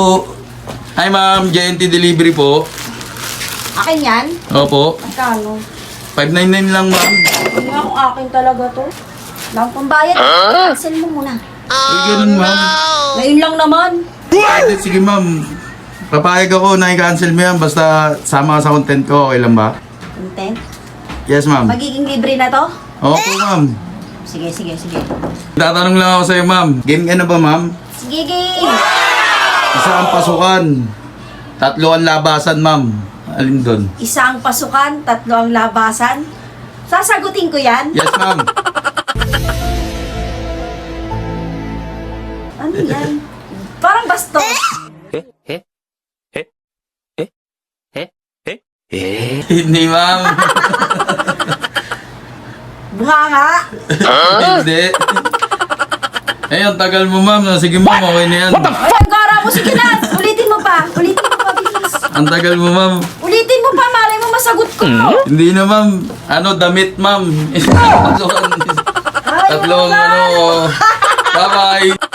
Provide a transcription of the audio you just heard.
Hi ma'am, JNT Delivery po. Akin yan? Opo. Magkano? 599 lang ma'am. Hindi nga kung akin talaga to. Lang pambayad. Cancel mo muna. Ganun ma'am. Ngayon lang naman. Sige ma'am. Papayag ako na i-cancel mo yan basta sama ka sa content ko. Okay lang ba? Content? Yes ma'am. Magiging libre na to? Opo ma'am. Sige. Tatanong lang ako sa'yo ma'am. Game ka na ba ma'am? Sige, game! Isa ang pasukan. 3 ang labasan ma'am. Alin doon? Isang pasukan, 3 ang labasan. Sasagutin ko yan? Yes ma'am. Ano yan? Parang bastos. Hindi ma'am. Buhanga. Hindi. Eh, ang tagal mo ma'am. Sige ma'am, okay na yan. Ay, ang gara mo. Sige na. Ulitin mo pa, bilis. Ang tagal mo ma'am. Ulitin mo pa, malay mo masagot ko. Hindi na ma'am. Ano, damit ma'am. Ay, Tatlong wala. ano. Bye-bye.